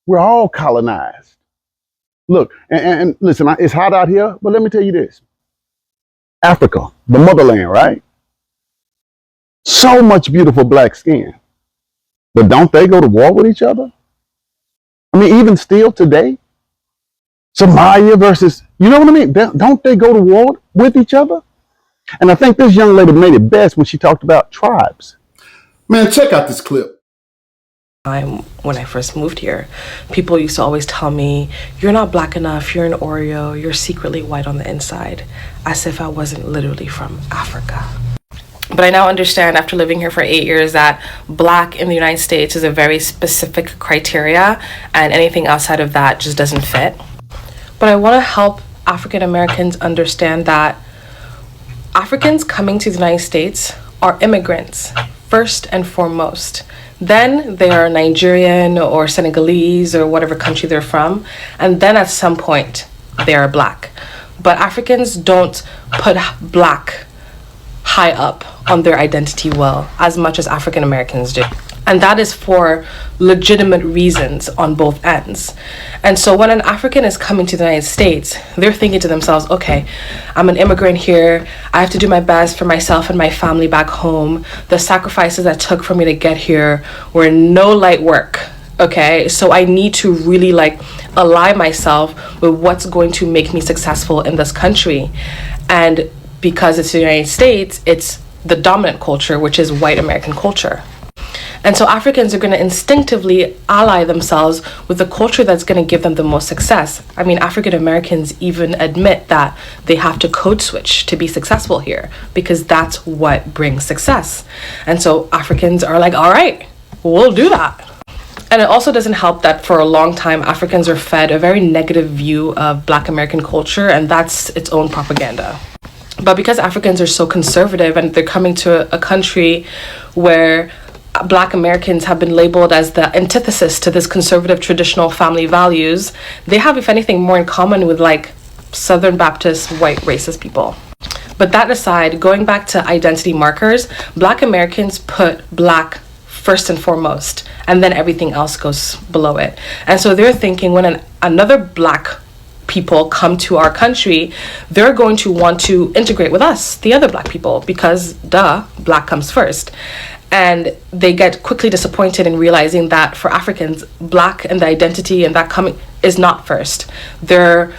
We're all colonized. Look, and listen, it's hot out here, but let me tell you this. Africa, the motherland, right? So much beautiful black skin. But don't they go to war with each other? I mean, even still today, Somalia versus, you know what I mean? Don't they go to war with each other? And I think this young lady made it best when she talked about tribes. Man, check out this clip. When I first moved here, people used to always tell me, you're not black enough, you're an Oreo, you're secretly white on the inside, as if I wasn't literally from Africa. But I now understand after living here for 8 years that black in the United States is a very specific criteria, and anything outside of that just doesn't fit. But I want to help African Americans understand that Africans coming to the United States are immigrants, first and foremost. Then they are Nigerian or Senegalese or whatever country they're from. And then at some point, they are black. But Africans don't put black high up on their identity well as much as African Americans do. And that is for legitimate reasons on both ends. And so when an African is coming to the United States, they're thinking to themselves, okay, I'm an immigrant here. I have to do my best for myself and my family back home. The sacrifices that took for me to get here were no light work. Okay, so I need to really align myself with what's going to make me successful in this country. And because it's the United States, it's the dominant culture, which is white American culture. And so Africans are going to instinctively ally themselves with the culture that's going to give them the most success. I mean, African Americans even admit that they have to code switch to be successful here because that's what brings success. And so Africans are like, all right, we'll do that. And it also doesn't help that for a long time, Africans are fed a very negative view of Black American culture, and that's its own propaganda. But because Africans are so conservative and they're coming to a country where Black Americans have been labeled as the antithesis to this conservative traditional family values, they have, if anything, more in common with Southern Baptist white racist people. But that aside, going back to identity markers, Black Americans put Black first and foremost, and then everything else goes below it. And so they're thinking when another Black people come to our country, they're going to want to integrate with us, the other Black people, because Black comes first. And they get quickly disappointed in realizing that for Africans, Black and the identity and that coming is not first. Their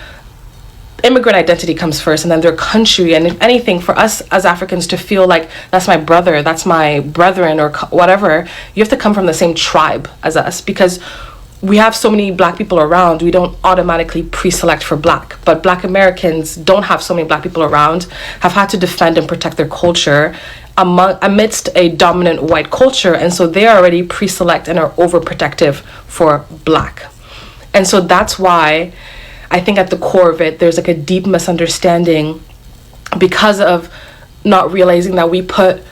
immigrant identity comes first, and then their country. And if anything, for us as Africans to feel like that's my brother, that's my brethren, or whatever, you have to come from the same tribe as us, because we have so many Black people around, we don't automatically pre-select for Black. But Black Americans don't have so many Black people around, have had to defend and protect their culture amidst a dominant white culture, and so they already pre-select and are overprotective for Black. And so that's why I think at the core of it, there's a deep misunderstanding because of not realizing that we put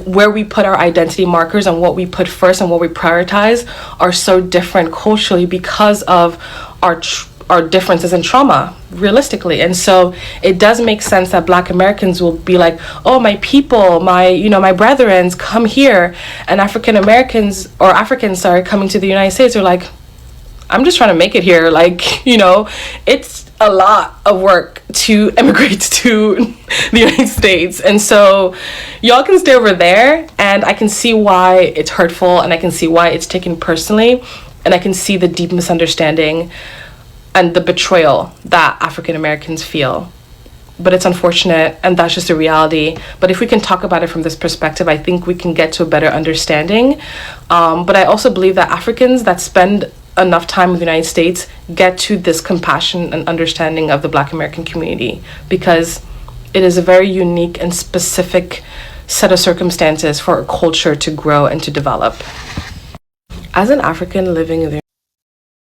where we put our identity markers and what we put first and what we prioritize are so different culturally because of our differences in trauma, realistically. And so it does make sense that Black Americans will be like, oh, my people, my brethrens, come here. And African Americans, or Africans, coming to the United States are like, I'm just trying to make it here. It's a lot of work to immigrate to the United States. And so y'all can stay over there, and I can see why it's hurtful, and I can see why it's taken personally, and I can see the deep misunderstanding and the betrayal that African Americans feel. But it's unfortunate, and that's just a reality. But if we can talk about it from this perspective, I think we can get to a better understanding. But I also believe that Africans that spend enough time in the United States get to this compassion and understanding of the Black American community, because it is a very unique and specific set of circumstances for a culture to grow and to develop. As an African living in the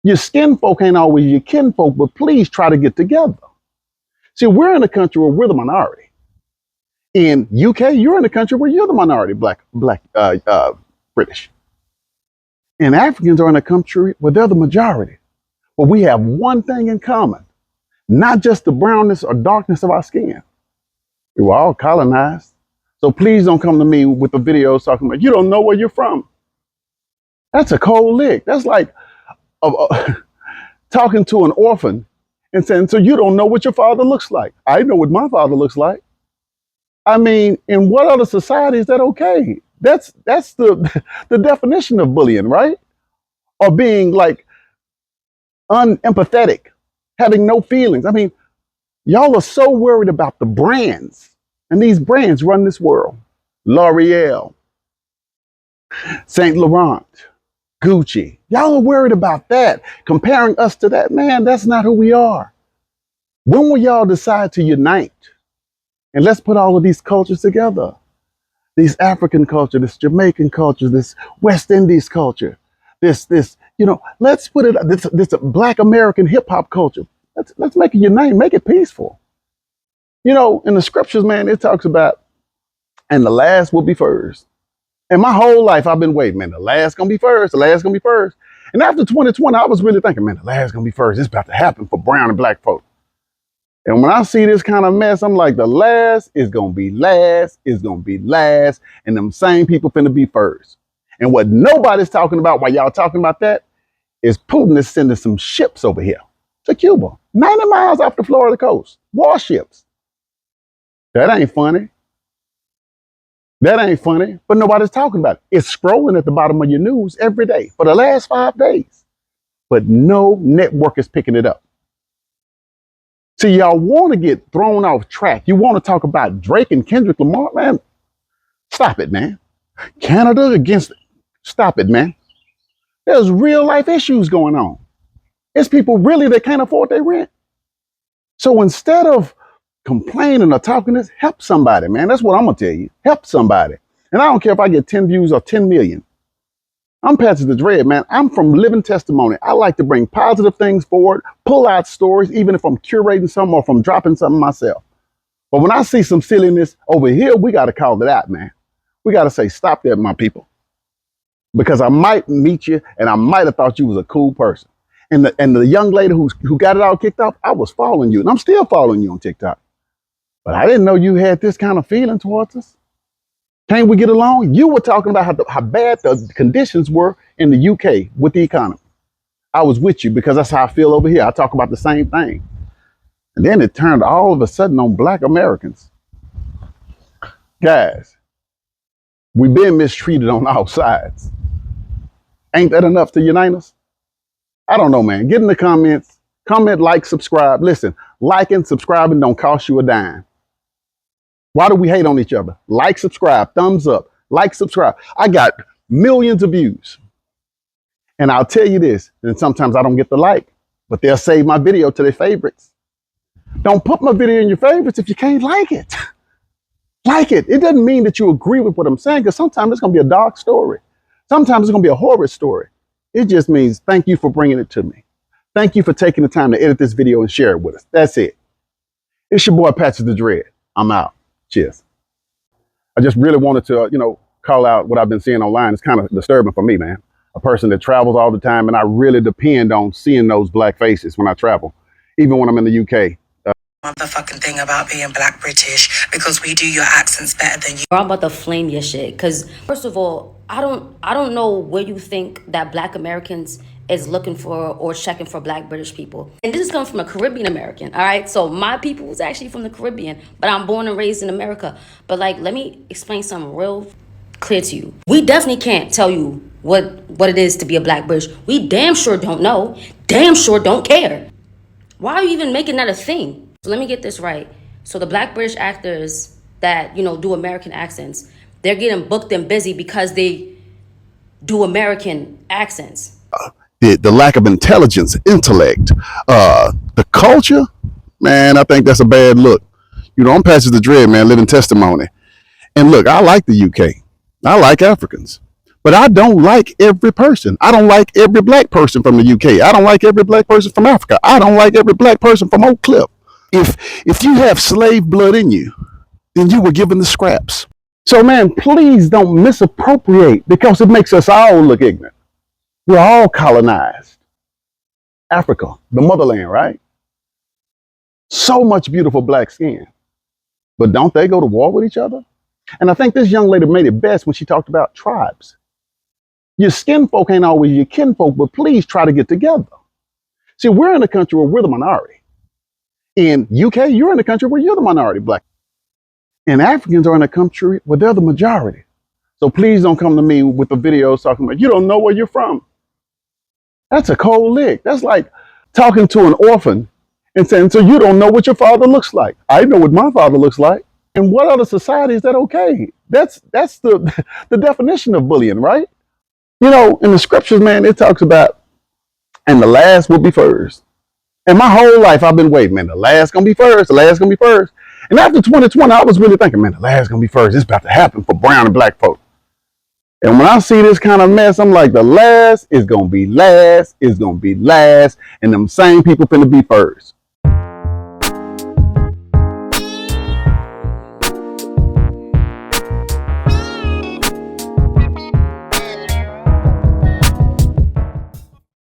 Your skin folk ain't always your kin folk, but please try to get together. See, we're in a country where we're the minority. In UK, you're in a country where you're the minority, British. And Africans are in a country where they're the majority. But we have one thing in common, not just the brownness or darkness of our skin. We were all colonized. So please don't come to me with the videos talking about, you don't know where you're from. That's a cold lick. That's like of talking to an orphan and saying, so you don't know what your father looks like. I know what my father looks like. I mean, in what other society is that okay? That's the the definition of bullying, right? Or being like unempathetic, having no feelings. I mean, y'all are so worried about the brands, and these brands run this world. L'Oreal, Saint Laurent, Gucci. Y'all are worried about that, comparing us to that. Man, that's not who we are. When will y'all decide to unite? And let's put all of these cultures together. These African culture, this Jamaican culture, this West Indies culture, let's put it, this Black American hip hop culture. Let's make it unite, make it peaceful. In the scriptures, man, it talks about, and the last will be first. And my whole life, I've been waiting, man, the last gonna be first, the last gonna be first. And after 2020, I was really thinking, man, the last gonna be first. It's about to happen for brown and black folk. And when I see this kind of mess, I'm like, the last is gonna be last, is gonna be last, and them same people finna be first. And what nobody's talking about while y'all talking about that is Putin is sending some ships over here to Cuba, 90 miles off the Florida coast, warships. That ain't funny. That ain't funny, but nobody's talking about it. It's scrolling at the bottom of your news every day for the last 5 days, but no network is picking it up. See, y'all want to get thrown off track. You want to talk about Drake and Kendrick Lamar, man. Stop it, man. Canada against, stop it, man. There's real life issues going on. It's people really that can't afford their rent. So instead of complaining or talking this, help somebody, man. That's what I'm gonna tell you. Help somebody. And I don't care if I get 10 views or 10 million. I'm Patrick the Dread, man. I'm from living testimony. I like to bring positive things forward, pull out stories, even if I'm curating something or if I'm dropping something myself. But when I see some silliness over here, we got to call it out, man. We got to say, stop that, my people. Because I might meet you and I might have thought you was a cool person. And the young lady who got it all kicked off, I was following you and I'm still following you on TikTok. But I didn't know you had this kind of feeling towards us. Can't we get along? You were talking about how bad the conditions were in the UK with the economy. I was with you because that's how I feel over here. I talk about the same thing. And then it turned all of a sudden on Black Americans. Guys, we've been mistreated on all sides. Ain't that enough to unite us? I don't know, man. Get in the comments. Comment, like, subscribe. Listen, liking, subscribing don't cost you a dime. Why do we hate on each other? Like, subscribe, thumbs up, like, subscribe. I got millions of views. And I'll tell you this, and sometimes I don't get the like, but they'll save my video to their favorites. Don't put my video in your favorites if you can't like it. Like it. It doesn't mean that you agree with what I'm saying, because sometimes it's going to be a dark story. Sometimes it's going to be a horror story. It just means thank you for bringing it to me. Thank you for taking the time to edit this video and share it with us. That's it. It's your boy, Patrick the Dread. I'm out. Cheers. I just really wanted to, call out what I've been seeing online. It's kind of disturbing for me, man. A person that travels all the time, and I really depend on seeing those black faces when I travel, even when I'm in the UK. Motherfucking thing about being Black British, because we do your accents better than you. I'm about to flame your shit, because first of all, I don't know where you think that Black Americans is looking for or checking for Black British people. And this is coming from a Caribbean American, all right? So my people was actually from the Caribbean, but I'm born and raised in America. But let me explain something real clear to you. We definitely can't tell you what it is to be a Black British. We damn sure don't know, damn sure don't care. Why are you even making that a thing? So let me get this right. So the Black British actors that, do American accents, they're getting booked and busy because they do American accents. The lack of intelligence, intellect, the culture, man, I think that's a bad look. I'm Patrick the Dread, man, living testimony. And look, I like the UK. I like Africans. But I don't like every person. I don't like every black person from the UK. I don't like every black person from Africa. I don't like every black person from Oak Cliff. If you have slave blood in you, then you were given the scraps. So, man, please don't misappropriate, because it makes us all look ignorant. We're all colonized. Africa, the motherland, right? So much beautiful black skin. But don't they go to war with each other? And I think this young lady made it best when she talked about tribes. Your skin folk ain't always your kinfolk, but please try to get together. See, we're in a country where we're the minority. In UK, you're in a country where you're the minority black. And Africans are in a country where they're the majority. So please don't come to me with the videos talking about you don't know where you're from. That's a cold lick. That's like talking to an orphan and saying, so you don't know what your father looks like. I know what my father looks like. And what other society is that okay? That's the the definition of bullying, right? You know, in the scriptures, man, it talks about, and the last will be first. And my whole life I've been waiting, man, the last gonna be first, the last gonna be first. And after 2020, I was really thinking, man, the last gonna be first. It's about to happen for brown and black folk. And when I see this kind of mess, I'm like, the last is gonna be last, is gonna be last, and them same people finna be first.